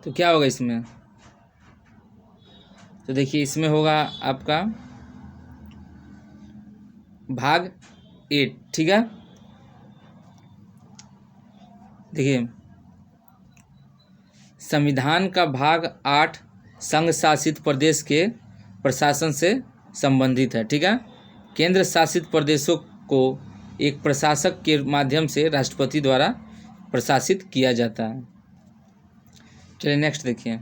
तो क्या होगा इसमें? तो देखिए इसमें होगा आपका भाग 8, ठीक है। देखिए संविधान का भाग 8 संघ शासित प्रदेश के प्रशासन से संबंधित है, ठीक है। केंद्र शासित प्रदेशों को एक प्रशासक के माध्यम से राष्ट्रपति द्वारा प्रशासित किया जाता है। चलिए नेक्स्ट देखिए।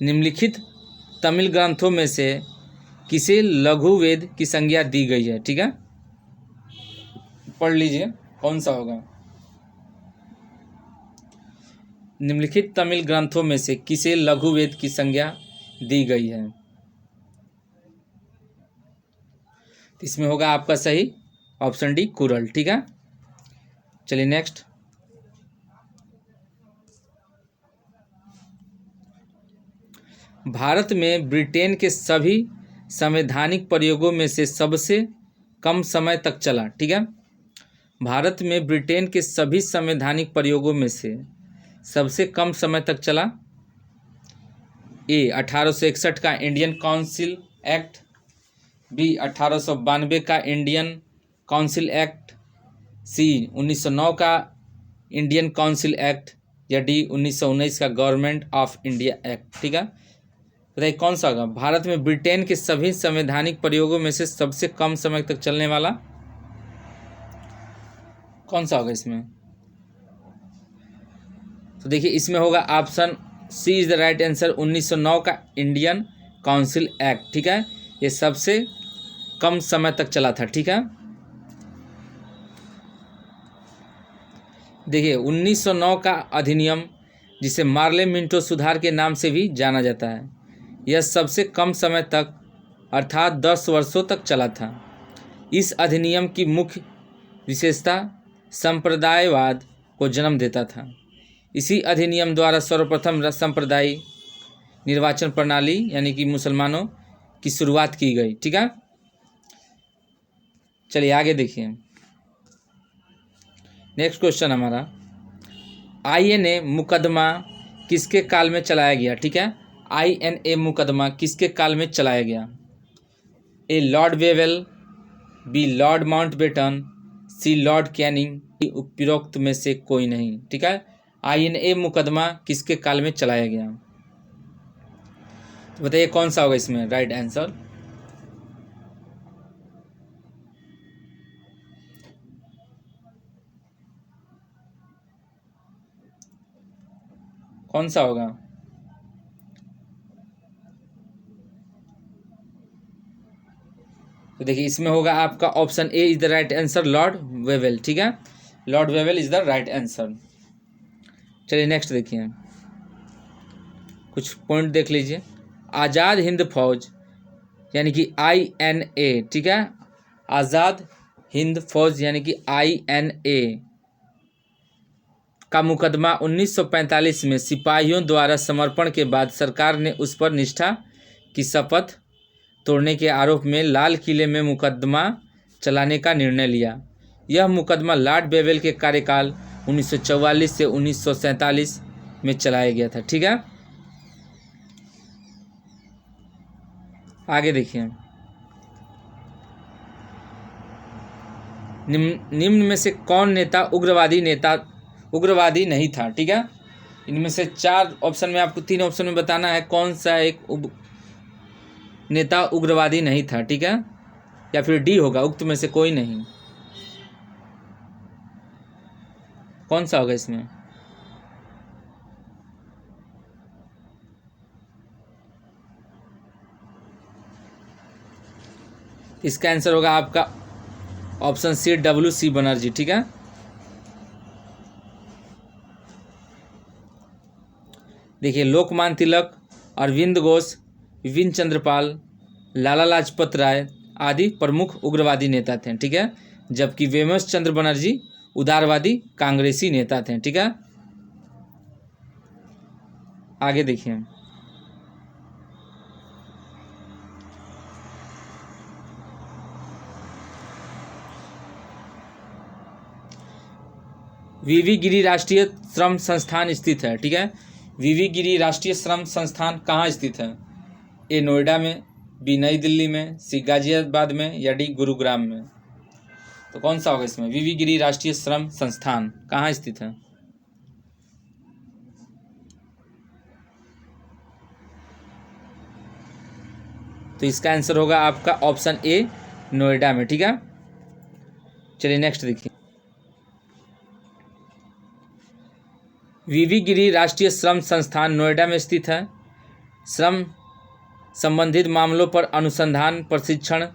निम्नलिखित तमिल ग्रंथों में से किसे लघु वेद की संज्ञा दी गई है, ठीक है। पढ़ लीजिए कौन सा होगा। निम्नलिखित तमिल ग्रंथों में से किसे लघु वेद की संज्ञा दी गई है? इसमें होगा आपका सही ऑप्शन डी कुरल, ठीक है। चलिए नेक्स्ट। भारत में ब्रिटेन के सभी संवैधानिक प्रयोगों में से सबसे कम समय तक चला, ठीक है। भारत में ब्रिटेन के सभी संवैधानिक प्रयोगों में से सबसे कम समय तक चला। ए 1861 का इंडियन काउंसिल एक्ट, बी 1892 का इंडियन काउंसिल एक्ट, सी 1909 का इंडियन काउंसिल एक्ट, या डी 1919 का गवर्नमेंट ऑफ इंडिया एक्ट, ठीक है। बताइए कौन सा होगा। भारत में ब्रिटेन के सभी संवैधानिक प्रयोगों में से सबसे कम समय तक चलने वाला कौन सा होगा इसमें? तो देखिए इसमें होगा option C is the right answer, 1909 का इंडियन काउंसिल एक्ट, ठीक है। ये सबसे कम समय तक चला था, ठीक है। देखिए 1909 का अधिनियम, जिसे मार्ले मिंटो सुधार के नाम से भी जाना जाता है, यह सबसे कम समय तक अर्थात 10 वर्षों तक चला था। इस अधिनियम की मुख्य विशेषता संप्रदायवाद को जन्म देता था। इसी अधिनियम द्वारा सर्वप्रथम सांप्रदायिक निर्वाचन प्रणाली यानी कि मुसलमानों की शुरुआत की गई, ठीक है। चलिए आगे देखिए। नेक्स्ट क्वेश्चन हमारा, INA मुकदमा किसके काल में चलाया गया, ठीक है। INA मुकदमा किसके काल में चलाया गया? A Lord Wavell, B Lord Mountbatten, C Lord Canning, उपरोक्त में से कोई नहीं, ठीक है। INA मुकदमा किसके काल में चलाया गया? तो बताइए कौन सा होगा इसमें राइट आंसर? कौन सा होगा? तो देखिए इसमें होगा आपका option A is the right answer, Lord Wavell, ठीक है। Lord Wavell is the right answer. चलिए नेक्स्ट देखिए, कुछ पॉइंट देख लीजिए। आज़ाद हिंद फौज यानी कि INA, ठीक है। आज़ाद हिंद फौज यानी कि INA का मुकदमा 1945 में सिपाहियों द्वारा समर्पण के बाद सरकार ने उस पर निष्ठा की शपथ तोड़ने के आरोप में लाल किले में मुकदमा चलाने का निर्णय लिया। यह मुकदमा लॉर्ड वेवेल के कार्यकाल 1944 से 1947 में चलाया गया था, ठीक है। आगे देखिए, निम्न में से कौन नेता उग्रवादी नहीं था, ठीक है। इनमें से 4 ऑप्शन में आपको 3 ऑप्शन में बताना है कौन सा एक नेता उग्रवादी नहीं था, ठीक है। या फिर डी होगा उक्त में से कोई नहीं। कौन सा होगा इसमें? इसका आंसर होगा आपका ऑप्शन सी WC बनर्जी, ठीक है। देखिए लोकमान्य तिलक, अरविंद घोष, विपिन चंद्रपाल, लाला लाजपत राय आदि प्रमुख उग्रवादी नेता थे, ठीक है। जबकि वेमस चंद्र बनर्जी उदारवादी कांग्रेसी नेता थे, ठीक है। आगे देखिए, वीवी गिरी राष्ट्रीय श्रम संस्थान स्थित है, ठीक है। वीवी गिरी राष्ट्रीय श्रम संस्थान कहाँ स्थित है? ए नोएडा में, बी नई दिल्ली में, सी गाजियाबाद में, या डी गुरुग्राम में। तो कौन सा होगा इसमें? वीवी गिरी राष्ट्रीय श्रम संस्थान कहाँ स्थित है? तो इसका आंसर होगा आपका ऑप्शन ए, नोएडा में, ठीक है। चलिए नेक्स्ट देखिए। वीवी गिरी राष्ट्रीय श्रम संस्थान नोएडा में स्थित है। श्रम संबंधित मामलों पर अनुसंधान, प्रशिक्षण,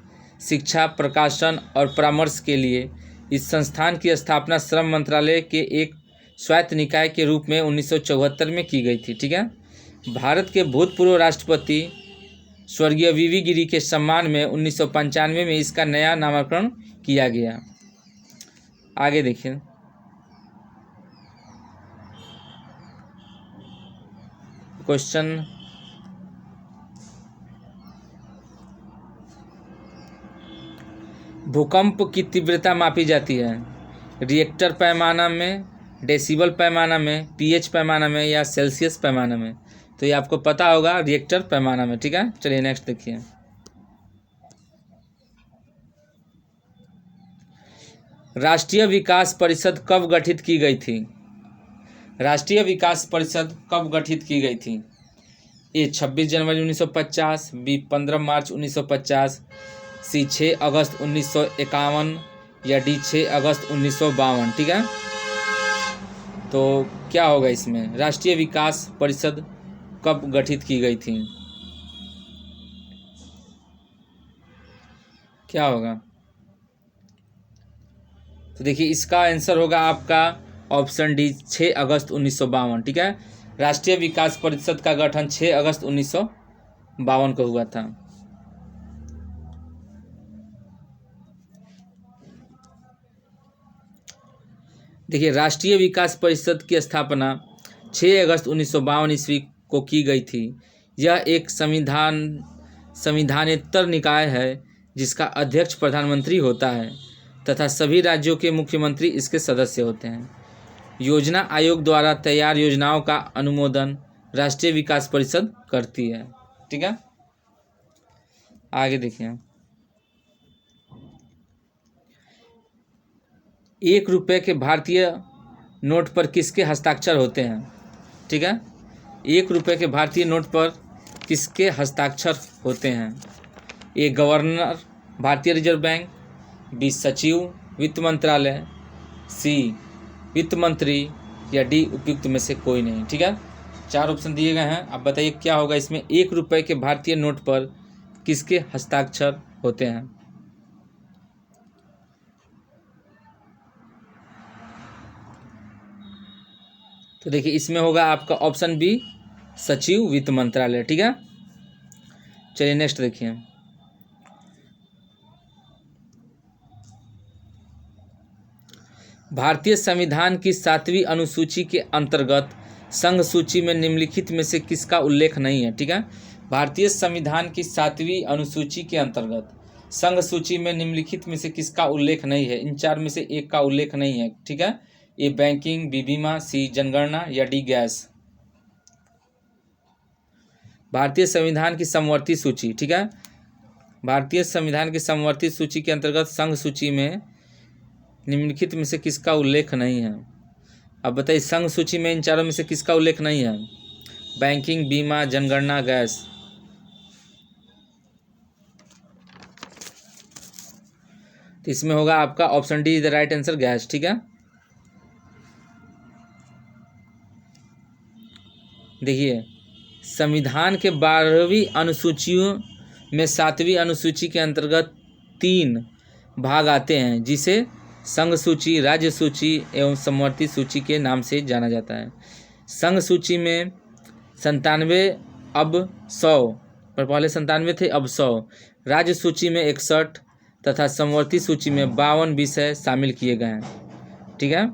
शिक्षा, प्रकाशन और परामर्श के लिए इस संस्थान की स्थापना श्रम मंत्रालय के एक स्वायत्त निकाय के रूप में 1974 में की गई थी, ठीक है। भारत के भूतपूर्व राष्ट्रपति स्वर्गीय वीवी गिरी के सम्मान में 1995 में इसका नया नामकरण किया गया। आगे देखिए। क्वेश्चन भूकंप की तीव्रता मापी जाती है रिएक्टर पैमाना में, डेसिबल पैमाना में, पीएच पैमाना में, या सेल्सियस पैमाना में। तो ये आपको पता होगा रिएक्टर पैमाना में, ठीक है। चलिए नेक्स्ट देखिए। राष्ट्रीय विकास परिषद कब गठित की गई थी? राष्ट्रीय विकास परिषद कब गठित की गई थी? ए 26 जनवरी 1950, बी 15 मार्च 1950, सी 6 अगस्त 1951, या डी 6 अगस्त 1952, ठीक है। तो क्या होगा इसमें? राष्ट्रीय विकास परिषद कब गठित की गई थी? क्या होगा? तो देखिए इसका आंसर होगा आपका ऑप्शन डी, 6 अगस्त 1952, ठीक है। राष्ट्रीय विकास परिषद का गठन 6 अगस्त 1952 को हुआ था। देखिए राष्ट्रीय विकास परिषद की स्थापना 6 अगस्त 1952 ईस्वी को की गई थी। यह एक संविधानेतर निकाय है जिसका अध्यक्ष प्रधानमंत्री होता है तथा सभी राज्यों के मुख्यमंत्री इसके सदस्य होते हैं। योजना आयोग द्वारा तैयार योजनाओं का अनुमोदन राष्ट्रीय विकास परिषद करती है, ठीक है। आगे देखिए। 1 रुपये के भारतीय नोट पर किसके हस्ताक्षर होते हैं? ठीक है। 1 रुपये के भारतीय नोट पर किसके हस्ताक्षर होते हैं? ए गवर्नर भारतीय रिजर्व बैंक, बी सचिव वित्त मंत्रालय, सी वित्त मंत्री, या डी उपयुक्त में से कोई नहीं, ठीक है। 4 ऑप्शन दिए गए हैं। अब बताइए क्या होगा इसमें? 1 रुपये के भारतीय नोट पर किसके हस्ताक्षर होते हैं? तो देखिए इसमें होगा आपका ऑप्शन बी, सचिव वित्त मंत्रालय, ठीक है। चलिए नेक्स्ट देखिए। भारतीय संविधान की 7वीं अनुसूची के अंतर्गत संघ सूची में निम्नलिखित में से किसका उल्लेख नहीं है? ठीक है। भारतीय संविधान की 7वीं अनुसूची के अंतर्गत संघ सूची में निम्नलिखित में से किसका उल्लेख नहीं है? इन 4 में से एक का उल्लेख नहीं है, ठीक है। ए बैंकिंग, बी बीमा, सी जनगणना, या डी गैस। भारतीय संविधान की समवर्ती सूची, ठीक है। भारतीय संविधान की समवर्ती सूची के अंतर्गत संघ सूची में निम्नलिखित में से किसका उल्लेख नहीं है? अब बताइए संघ सूची में इन 4 में से किसका उल्लेख नहीं है? बैंकिंग, बीमा, जनगणना, गैस। तो इसमें होगा आपका option D is the right answer, gas, ठीक है। देखिए संविधान के 12वीं अनुसूचियों में 7वीं अनुसूची के अंतर्गत 3 भाग आते हैं जिसे संघ सूची, राज्य सूची एवं समवर्ती सूची के नाम से जाना जाता है। संघ सूची में 97 अब 100, पर पहले 97 थे अब 100, राज्य सूची में 61 तथा समवर्ती सूची में 52 विषय शामिल किए गए हैं, ठीक है।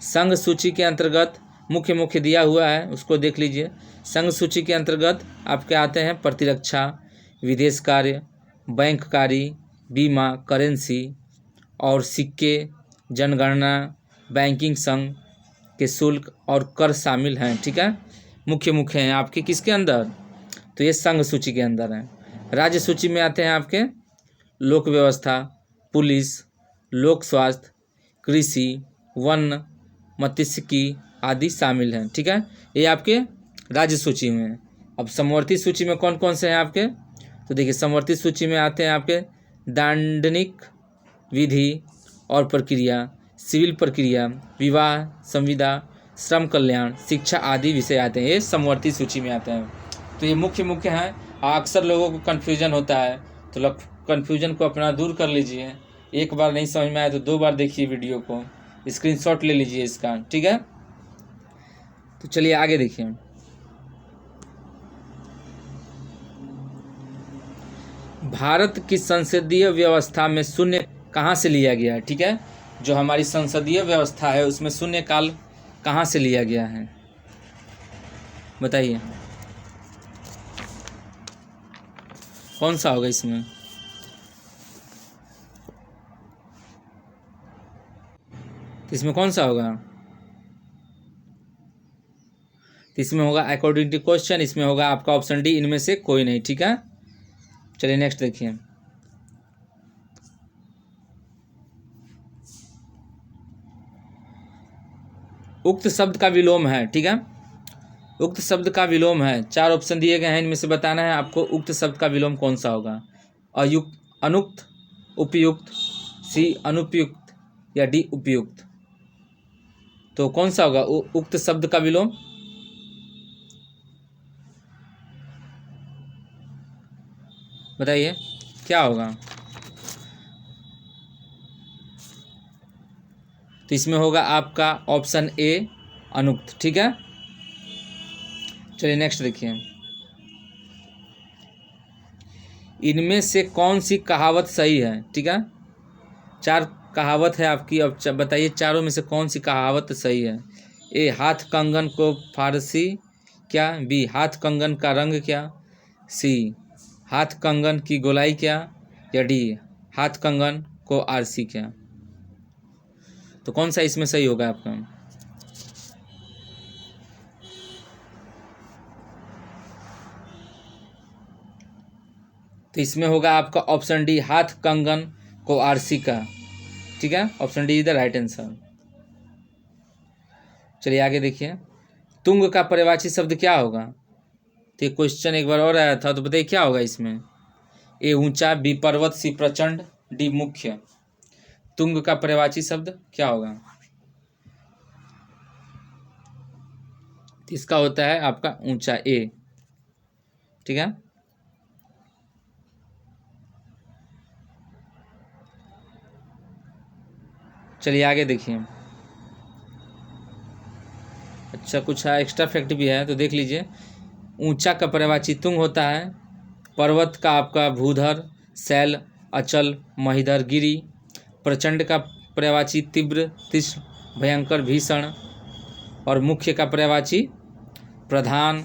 संघ सूची के अंतर्गत मुख्य दिया हुआ है, उसको देख लीजिए। संघ सूची के अंतर्गत आपके आते हैं प्रतिरक्षा, विदेश कार्य, बैंक कार्य, बीमा, करेंसी और सिक्के, जनगणना, बैंकिंग संघ के शुल्क और कर शामिल हैं। ठीक है, मुख्य मुख्य हैं आपके किसके अंदर, तो ये संघ सूची के अंदर हैं। राज्य सूची में आते हैं आपके लोक व्यवस्था, पुलिस, लोक स्वास्थ्य, कृषि, वन, मत्स्यिकी आदि शामिल हैं। ठीक है, ये आपके राज्य सूची में है। अब समवर्ती सूची में कौन कौन से हैं आपके, तो देखिए समवर्ती सूची में आते हैं आपके दंडनिक विधि और प्रक्रिया, सिविल प्रक्रिया, विवाह, संविदा, श्रम कल्याण, शिक्षा आदि विषय आते हैं, ये समवर्ती सूची में आते हैं। तो ये मुख्य मुख्य हैं। अक्सर लोगों को कन्फ्यूजन होता है, तो कन्फ्यूजन को अपना दूर कर लीजिए। एक बार नहीं समझ में आए तो 2 बार देखिए वीडियो को, स्क्रीनशॉट ले लीजिए इसका। ठीक है, तो चलिए आगे देखिए। भारत की संसदीय व्यवस्था में शून्य कहाँ से लिया गया है। ठीक है, जो हमारी संसदीय व्यवस्था है उसमें शून्य काल कहाँ से लिया गया है, बताइए कौन सा होगा इसमें। इसमें कौन सा होगा, इसमें होगा अकॉर्डिंग टू क्वेश्चन, इसमें होगा आपका ऑप्शन डी, इनमें से कोई नहीं। ठीक है, चलिए नेक्स्ट देखिए। उक्त शब्द का विलोम है। ठीक है, उक्त शब्द का विलोम है, 4 ऑप्शन दिए गए हैं, इनमें से बताना है आपको उक्त शब्द का विलोम कौन सा होगा। अयुक्त, अनुक्त, उपयुक्त, सी अनुपयुक्त या डी उपयुक्त। तो कौन सा होगा उक्त शब्द का विलोम, बताइए क्या होगा। तो इसमें होगा आपका ऑप्शन ए अनुक्त। ठीक है, चलिए नेक्स्ट देखिए। इनमें से कौन सी कहावत सही है। ठीक है, 4 कहावत है आपकी, अब बताइए चारों में से कौन सी कहावत सही है। ए हाथ कंगन को फारसी क्या, बी हाथ कंगन का रंग क्या, सी हाथ कंगन की गोलाई क्या, या डी हाथ कंगन को आरसी क्या। तो कौन सा इसमें सही होगा आपका, तो इसमें होगा आपका ऑप्शन डी हाथ कंगन को आरसी का। ठीक है, option D is the right answer. चलिए आगे देखिए। तुंग का पर्यायवाची शब्द क्या होगा, तो ये क्वेश्चन एक बार और आया था, तो बताइए क्या होगा इसमें। ए ऊंचा, बी पर्वत, सी प्रचंड, डी मुख्य। तुंग का पर्यायवाची शब्द क्या होगा, इसका होता है आपका ऊंचा, ए। ठीक है, चलिए आगे देखिए। अच्छा कुछ एक्स्ट्रा फैक्ट भी है तो देख लीजिए। ऊंचा का पर्यायवाची तुंग होता है, पर्वत का आपका भूधर, शैल, अचल, महीधर, गिरि। प्रचंड का पर्यायवाची तीव्र, तीक्ष्ण, भयंकर, भीषण। और मुख्य का पर्यायवाची प्रधान,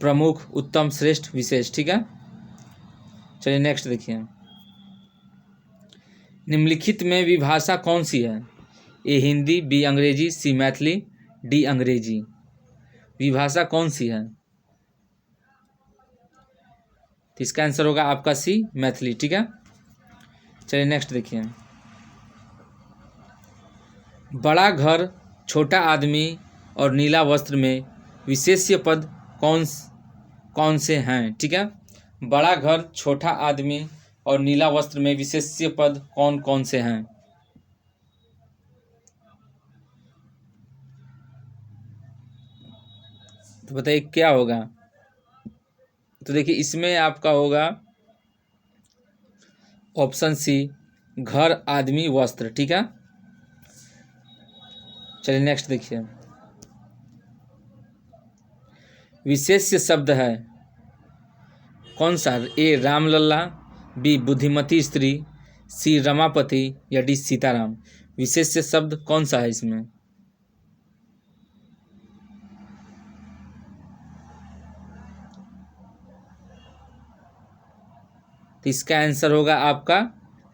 प्रमुख, उत्तम, श्रेष्ठ, विशेष। ठीक है, चलिए नेक्स्ट देखिए। निम्नलिखित में विभाषा कौन सी है, ए हिंदी, बी अंग्रेजी, सी मैथिली, डी अंग्रेजी। विभाषा कौन सी है, तो इसका आंसर होगा आपका सी मैथिली। ठीक है, चलिए नेक्स्ट देखिए। बड़ा घर, छोटा आदमी और नीला वस्त्र में विशेष्य पद कौन कौन से हैं। ठीक है, बड़ा घर, छोटा आदमी और नीला वस्त्र में विशेष्य पद कौन कौन से हैं, तो बताइए क्या होगा। तो देखिए इसमें आपका होगा ऑप्शन सी घर, आदमी, वस्त्र। ठीक है, चलिए नेक्स्ट देखिए। विशेष्य शब्द है कौन सा, ए रामलला, बी बुद्धिमती स्त्री, सी रमापति या डी सीताराम। विशेष्य शब्द कौन सा है इसमें, तो इसका आंसर होगा आपका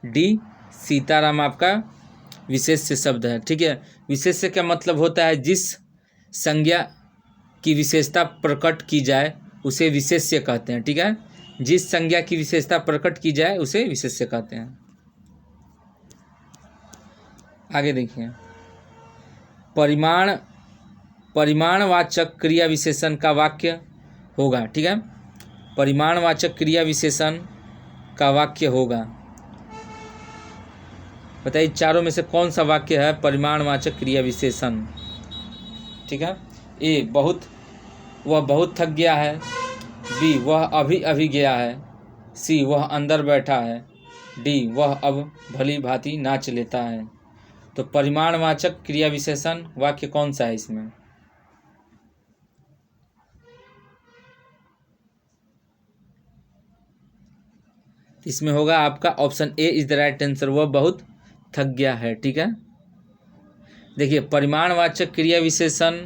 डी सीताराम आपका विशेष्य शब्द है, ठीक है। विशेष्य का मतलब होता है जिस संज्ञा की विशेषता प्रकट की जाए उसे विशेष्य कहते हैं, ठीक है। जिस संज्ञा की विशेषता प्रकट की जाए उसे विशेष्य कहते हैं। आगे देखिए, परिमाणवाचक क्रिया विशेषण का वाक्य होगा, ठीक है। परिमाणवाचक क्रिया विशेषण का वाक्य होगा, बताइए चारों में से कौन सा वाक्य है परिमाणवाचक क्रिया विशेषण, ठीक है। ए, वह बहुत थक गया है। बी, वह अभी अभी गया है। सी, वह अंदर बैठा है। डी, वह अब भली भांति नाच लेता है। तो परिमाणवाचक क्रिया विशेषण वाक्य कौन सा है इसमें? इसमें होगा आपका option A is the right answer, वह बहुत थक गया है, ठीक है। देखिए, परिमाणवाचक क्रिया विशेषण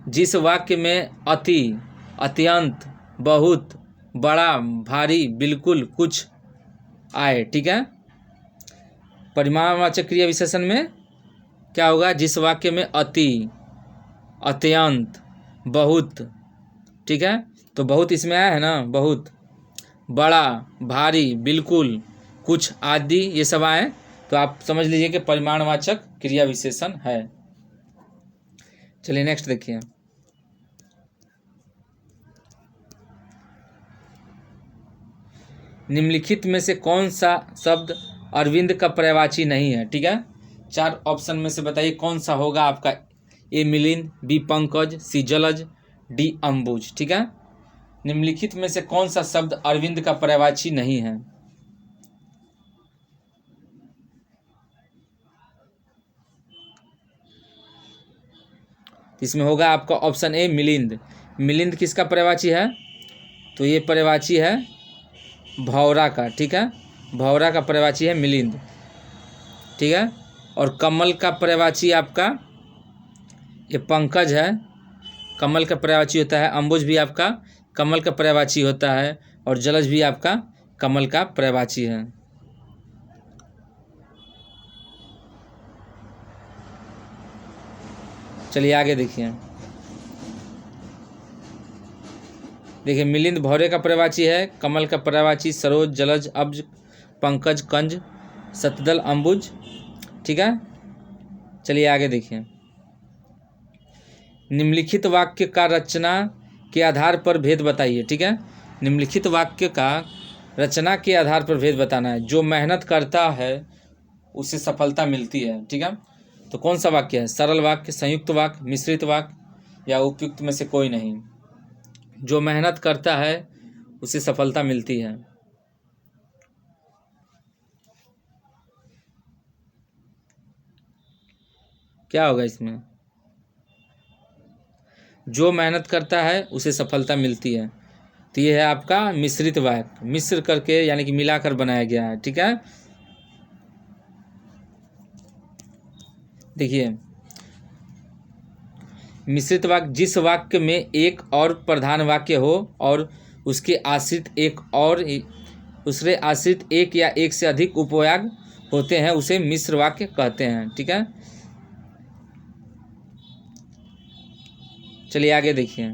जिस वाक्य में अति, अत्यंत, बहुत, बड़ा, भारी, बिल्कुल, कुछ आए, ठीक है। परिमाणवाचक क्रिया विशेषण में क्या होगा? जिस वाक्य में अति, अत्यंत, बहुत, ठीक है। तो बहुत इसमें आया है ना, बहुत, बड़ा, भारी, बिल्कुल, कुछ आदि, ये सब आए तो आप समझ लीजिए कि परिमाणवाचक क्रिया विशेषण है। चलिए नेक्स्ट देखिए, निम्नलिखित में से कौन सा शब्द अरविंद का पर्यायवाची नहीं है, ठीक है। चार ऑप्शन में से बताइए कौन सा होगा आपका? ए मिलिंद, बी पंकज, सी जलज, डी अंबुज, ठीक है। निम्नलिखित में से कौन सा शब्द अरविंद का पर्यायवाची नहीं है? इसमें होगा आपका ऑप्शन ए मिलिंद। मिलिंद किसका पर्यायवाची है? तो ये पर्यायवाची है भौरा का, ठीक है। भौरा का पर्यायवाची है मिलिंद, ठीक है। और कमल का पर्यायवाची आपका ये पंकज है, कमल का पर्यायवाची होता है। अंबुज भी आपका कमल का पर्यायवाची होता है और जलज भी आपका कमल का पर्यायवाची है। चलिए आगे देखिए, मिलिंद भौरे का पर्यायवाची है, कमल का पर्यायवाची सरोज, जलज, अब्ज, पंकज, कंज, सतदल, अंबुज, ठीक है। चलिए आगे देखिए, निम्नलिखित वाक्य का रचना के आधार पर भेद बताइए, ठीक है। निम्नलिखित वाक्य का रचना के आधार पर भेद बताना है। जो मेहनत करता है उसे सफलता मिलती है, ठीक है। तो कौन सा वाक्य है? सरल वाक्य, संयुक्त वाक्य, मिश्रित वाक्य या उपयुक्त में से कोई नहीं। जो मेहनत करता है उसे सफलता मिलती है। क्या होगा इसमें? जो मेहनत करता है उसे सफलता मिलती है, तो ये है आपका मिश्रित वाक्य, मिश्र करके यानी कि मिलाकर बनाया गया है, ठीक है। देखिए, मिश्रित वाक्य जिस वाक्य में एक और प्रधान वाक्य हो और उसके आश्रित एक या एक से अधिक उपवाक्य होते हैं उसे मिश्र वाक्य कहते हैं, ठीक है। चलिए आगे देखिए,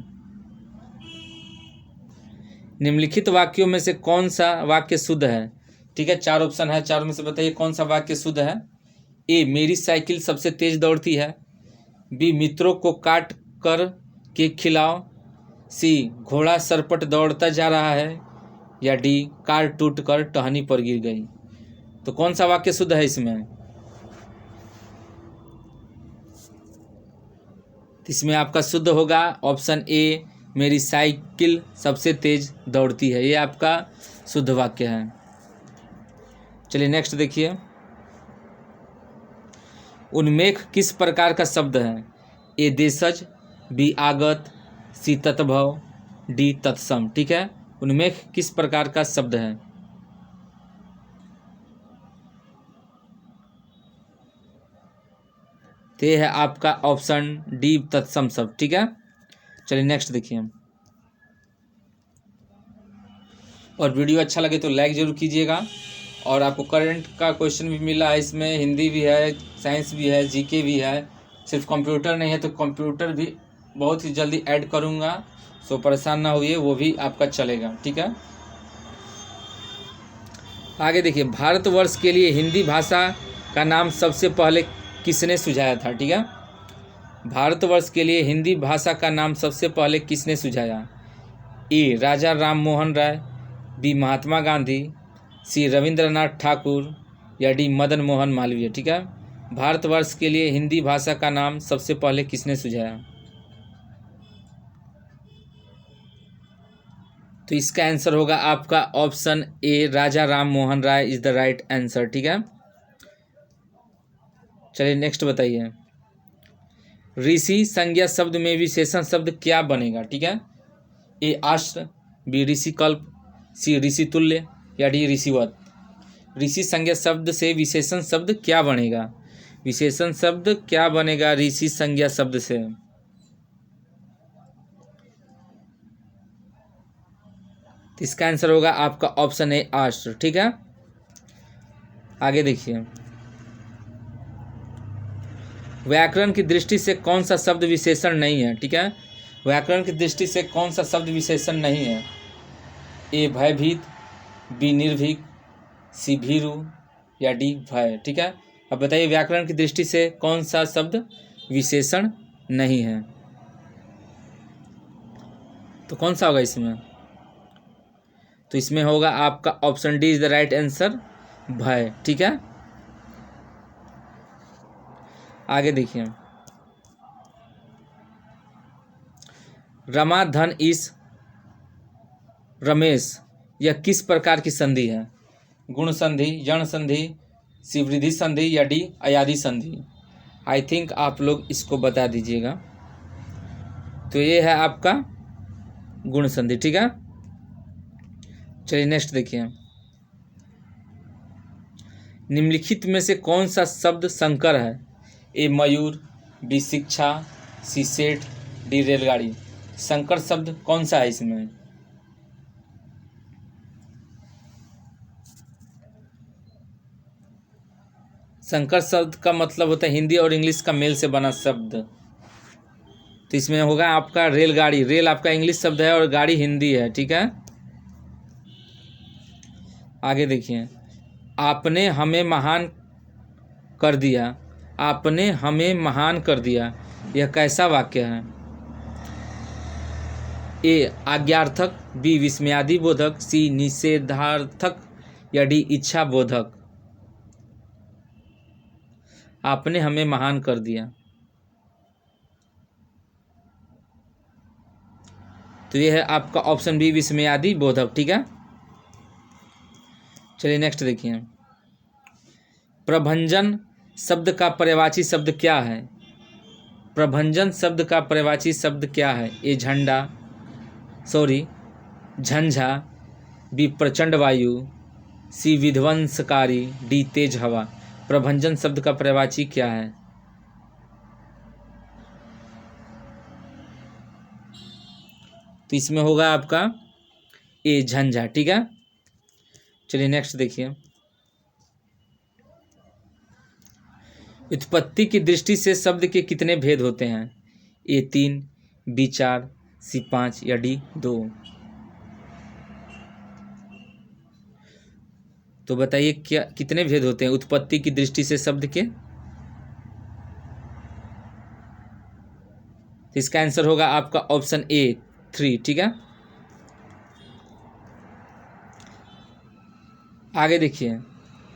निम्नलिखित वाक्यों में से कौन सा वाक्य शुद्ध है, ठीक है। चार ऑप्शन है, चारों में से बताइए कौन सा वाक्य शुद्ध है। ए, मेरी साइकिल सबसे तेज दौड़ती है। बी, मित्रों को काट कर केक खिलाओ। सी, घोड़ा सरपट दौड़ता जा रहा है। या डी, कार टूट कर टहनी पर गिर गई। तो कौन सा वाक्य शुद्ध है इसमें? इसमें आपका शुद्ध होगा ऑप्शन ए, मेरी साइकिल सबसे तेज दौड़ती है, ये आपका शुद्ध वाक्य है। चलिए नेक्स्ट देखिए, उन्मेष किस प्रकार का शब्द है? ए, देशज, बी, आगत, सी, तत्भव, डी, तत्सम, ठीक है। उन्मेष किस प्रकार का शब्द है? तो ये है आपका ऑप्शन डी, तत्सम शब्द, ठीक है। चलिए नेक्स्ट देखिए, और वीडियो अच्छा लगे तो लाइक जरूर कीजिएगा और आपको करंट का क्वेश्चन भी मिला है, इसमें हिंदी भी है, साइंस भी है, जीके भी है, सिर्फ कंप्यूटर नहीं है, तो कंप्यूटर भी बहुत ही जल्दी ऐड करूँगा, सो परेशान ना होइए, वो भी आपका चलेगा, ठीक है। आगे देखिए, भारतवर्ष के लिए हिंदी भाषा का नाम सबसे पहले किसने सुझाया था, ठीक है। भारतवर्ष के लिए हिंदी भाषा का नाम सबसे पहले किसने सुझाया? ए राजा राम मोहन राय, बी महात्मा गांधी, सी रविंद्रनाथ ठाकुर या डी मदन मोहन मालवीय, ठीक है। भारतवर्ष के लिए हिंदी भाषा का नाम सबसे पहले किसने सुझाया? तो इसका आंसर होगा आपका option A, Raja Ram Mohan Roy is the right answer, ठीक है। चलिए नेक्स्ट बताइए, ऋषि संज्ञा शब्द में विशेषण शब्द क्या बनेगा, ठीक है। ए आश्र, बी ऋषिकल्प, सी ऋषितुल्य या डी ऋषिवत। ऋषि संज्ञा शब्द से विशेषण शब्द क्या बनेगा? विशेषण शब्द क्या बनेगा ऋषि संज्ञा शब्द से? तो इसका आंसर होगा आपका ऑप्शन ए आश्र, ठीक है। आगे देखिए, व्याकरण की दृष्टि से कौन सा शब्द विशेषण नहीं है, ठीक है। व्याकरण की दृष्टि से कौन सा शब्द विशेषण नहीं है? ए भयभीत, बी निर्भीक, सी भीरु या डी भय, ठीक है। अब बताइए व्याकरण की दृष्टि से कौन सा शब्द विशेषण नहीं है, तो कौन सा होगा इसमें? तो इसमें होगा आपका option D is the right answer, भय, ठीक है। आगे देखिए, रमा धन इस रमेश यह किस प्रकार की संधि है? गुण संधि, जन संधि, शिवृद्धि संधि या डी अयादि संधि। आई थिंक आप लोग इसको बता दीजिएगा। तो ये है आपका गुण संधि, ठीक है। चलिए नेक्स्ट देखिए, निम्नलिखित में से कौन सा शब्द संकर है? ए मयूर, बी शिक्षा, सी सेठ, डी रेलगाड़ी। संकर शब्द कौन सा है इसमें? संकर शब्द का मतलब होता है हिंदी और इंग्लिश का मेल से बना शब्द। तो इसमें होगा आपका रेलगाड़ी। रेल आपका इंग्लिश शब्द है और गाड़ी हिंदी है, ठीक है। आगे देखिए, आपने हमें महान कर दिया, आपने हमें महान कर दिया, यह कैसा वाक्य है? ए आज्ञार्थक, बी विस्मयादि बोधक, सी निषेधार्थक या डी इच्छा बोधक। आपने हमें महान कर दिया, तो यह है आपका ऑप्शन बी विस्मयादि बोधक, ठीक है। चलिए नेक्स्ट देखिए, प्रभंजन शब्द का पर्यायवाची शब्द क्या है? प्रभंजन शब्द का पर्यायवाची शब्द क्या है? ए झंडा, झंझा, बी प्रचंड वायु, सी विध्वंसकारी, डी तेज हवा। प्रभंजन शब्द का पर्यायवाची क्या है? तो इसमें होगा आपका ए झंझा, ठीक है। चलिए नेक्स्ट देखिए, उत्पत्ति की दृष्टि से शब्द के कितने भेद होते हैं? ए 3, बी 4, सी 5 या डी 2। तो बताइए क्या कितने भेद होते हैं उत्पत्ति की दृष्टि से शब्द के? तो इसका आंसर होगा आपका ऑप्शन ए 3, ठीक है। आगे देखिए,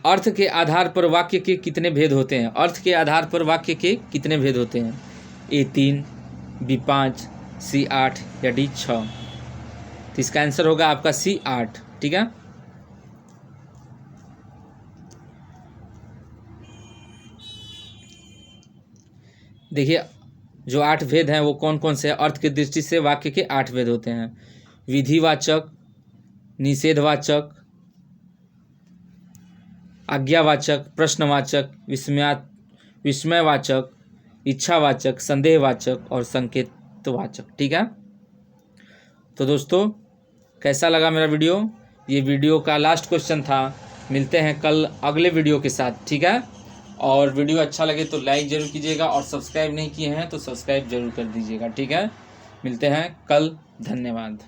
अर्थ के आधार पर वाक्य के कितने भेद होते हैं? अर्थ के आधार पर वाक्य के कितने भेद होते हैं? ए 3, बी 5, सी 8 या डी 6। तो इसका आंसर होगा आपका सी 8, ठीक है। देखिए जो 8 भेद हैं वो कौन कौन से हैं? अर्थ की दृष्टि से वाक्य के 8 भेद होते हैं। विधिवाचक, निषेधवाचक, आज्ञावाचक, प्रश्नवाचक, विस्मयवाचक, इच्छावाचक, संदेहवाचक और संकेतवाचक, ठीक है। तो दोस्तों कैसा लगा मेरा वीडियो? ये वीडियो का लास्ट क्वेश्चन था, मिलते हैं कल अगले वीडियो के साथ, ठीक है। और वीडियो अच्छा लगे तो लाइक ज़रूर कीजिएगा, और सब्सक्राइब नहीं किए हैं तो सब्सक्राइब जरूर कर दीजिएगा, ठीक है। मिलते हैं कल, धन्यवाद।